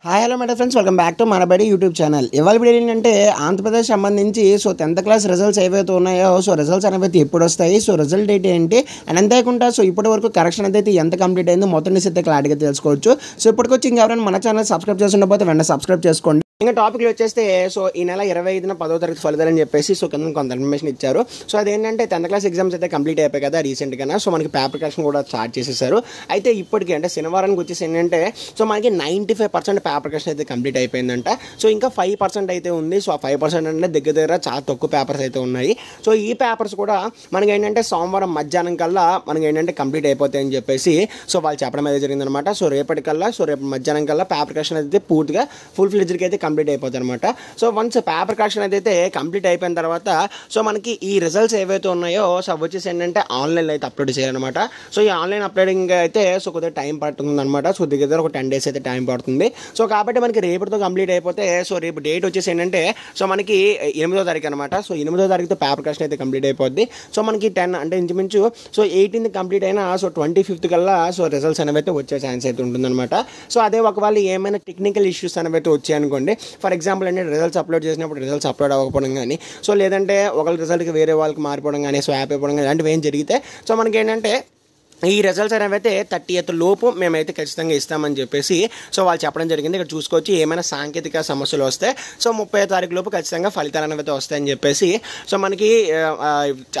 Hi hello my friends, welcome back to Manabadi YouTube channel. ఇవాళ video ఏంటంటే ఆంధ్రప్రదేశ్ సంబంధించి 10th class results ఏవైతే ఉన్నాయో రిజల్ట్స్ అనేవి ఎప్పుడు వస్తాయి, రిజల్ట్ డేట్ ఏంటి అండ్ అంతేకాకుండా ఇప్పటి వరకు కరెక్షన్ అయితే ఎంత కంప్లీట్ అయిందో మొత్తం అయితే క్లారిటీగా తెలుసుకోవచ్చు. ఇంకొచ్చి ఇంకెవరైనా మన ఛానల్ సబ్స్క్రైబ్ చేస్తుండకపోతే వెంటనే సబ్స్క్రైబ్ చేసుకోండి. ఇంకా టాపిక్లో వచ్చేస్తే ఈ నెల 25న 10వ తరగతి ఫలితాలు అని చెప్పేసి కింద కొంత ఇన్ఫర్మేషన్ ఇచ్చారు. అదేంటంటే 10th క్లాస్ ఎగ్జామ్స్ అయితే కంప్లీట్ అయిపోయి కదా రీసెంట్గా. మనకి పేపర్ కరెక్షన్ కూడా స్టార్ట్ చేసేసారు. అయితే ఇప్పటికీ అంటే శనివారానికి వచ్చేసి ఏంటంటే మనకి 95% పేపర్ కరెక్షన్ అయితే కంప్లీట్ అయిపోయిందంట. ఇంకా 5% అయితే ఉంది. ఆ 5% అంటే దగ్గర చాలా తక్కువ పేపర్స్ అయితే ఉన్నాయి. ఈ పేపర్స్ కూడా మనకి ఏంటంటే సోమవారం మధ్యాహ్నం కల్లా మనకి ఏంటంటే కంప్లీట్ అయిపోతాయని చెప్పేసి వాళ్ళు చెప్పడం అయితే జరిగిందనమాట. రేపటికల్లా రేపు మధ్యాహ్నం కల్లా పేపర్ కరెక్షన్ అయితే పూర్తిగా ఫుల్ ఫ్లెడ్జ్డ్గా అయితే కంప్లీట్ అయిపోతుంది అనమాట. వన్స్ పేపర్ కరెక్షన్ అయితే కంప్లీట్ అయిపోయిన తర్వాత మనకి ఈ రిజల్ట్స్ ఏవైతే ఉన్నాయో వచ్చేసి ఏంటంటే ఆన్లైన్లో అయితే అప్లోడ్ చేయాలన్నమాట. ఈ ఆన్లైన్ అప్లోడింగ్ అయితే కొద్దిగా టైం పడుతుంది అనమాట. దగ్గర ఒక 10 days అయితే టైం పడుతుంది. కాబట్టి మనకి రేపటితో కంప్లీట్ అయిపోతే రేపు డేట్ వచ్చేసి ఏంటంటే మనకి 8వ తారీఖు అనమాట. 8వ తారీఖుతో పేపర్ కరెక్షన్ అయితే కంప్లీట్ అయిపోద్ది. మనకి 10 అంటే ఇంచుమించు 18th కంప్లీట్ అయినా 25th కల్లా రిజల్ట్స్ అనేవి అయితే వచ్చే ఛాన్స్ అయితే ఉంటుందన్నమాట. అదే ఒకవేళ ఏమైనా టెక్నికల్ ఇష్యూస్ అనేవి అయితే వచ్చాయనుకోండి, ఫర్ ఎగ్జాంపుల్ అంటే రిజల్ట్స్ అప్లోడ్ చేసినప్పుడు రిజల్ట్స్ అప్లోడ్ అవ్వకపోవడం కానీ లేదంటే ఒకళ్ళ రిజల్ట్కి వేరే వాళ్ళకి మారిపోవడం కానీ స్వాప్ అయిపోవడం కానీ ఇలాంటివి ఏం జరిగితే మనకి ఏంటంటే ఈ రిజల్ట్స్ అనేవి అయితే 30th లోపు మేమైతే ఖచ్చితంగా ఇస్తామని చెప్పేసి వాళ్ళు చెప్పడం జరిగింది. ఇక్కడ చూసుకోవచ్చు ఏమైనా సాంకేతిక సమస్యలు వస్తే 30వ తారీఖు లోపు ఖచ్చితంగా ఫలితాలు అనేవి అయితే వస్తాయని చెప్పేసి మనకి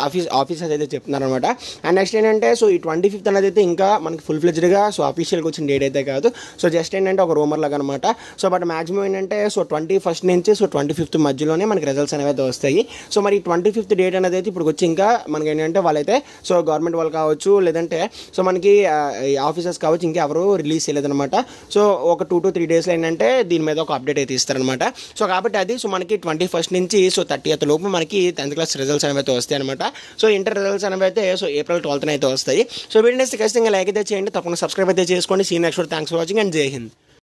ఆఫీసర్స్ అయితే చెప్తున్నారు అనమాట. అండ్ నెక్స్ట్ ఏంటంటే ఈ 25th అనేది అయితే ఇంకా మనకి ఫుల్ ఫ్లెడ్జ్డ్గా అఫీషియల్గా వచ్చిన డేట్ అయితే కాదు. జస్ట్ ఏంటంటే ఒక రూమర్ లాగా అనమాట. బట్ మ్యాక్సిమం ఏంటంటే 21st నుంచి 25th మధ్యలోనే మనకి రిజల్ట్స్ అనేవి అయితే వస్తాయి. మరి 25th డేట్ అనేది అయితే ఇప్పుడు వచ్చి ఇంకా మనకి ఏంటంటే వాళ్ళైతే గవర్నమెంట్ వాళ్ళు కావచ్చు లేదంటే మనకి ఆఫీసర్స్ కావచ్చు ఇంకా ఎవరు రిలీజ్ చేయలేదన్నమాట. ఒక 2 to 3 daysలో ఏంటంటే దీని మీద ఒక అప్డేట్ అయితే ఇస్తారనమాట. కాబట్టి అది మనకి 21st నుంచి 30th లోపు మనకి 10th క్లాస్ రిజల్ట్స్ అనేవి అయితే వస్తాయి అనమాట. ఇంటర్ రిజల్ట్స్ అనేవి అయితే April 12th అయితే వస్తాయి. వీడియోని ఖచ్చితంగా లైక్ అయితే చేయండి, తప్పకుండా సబ్స్క్రైబ్ అయితే చేసుకోండి. See next. Thanks for watching and Jai Hind.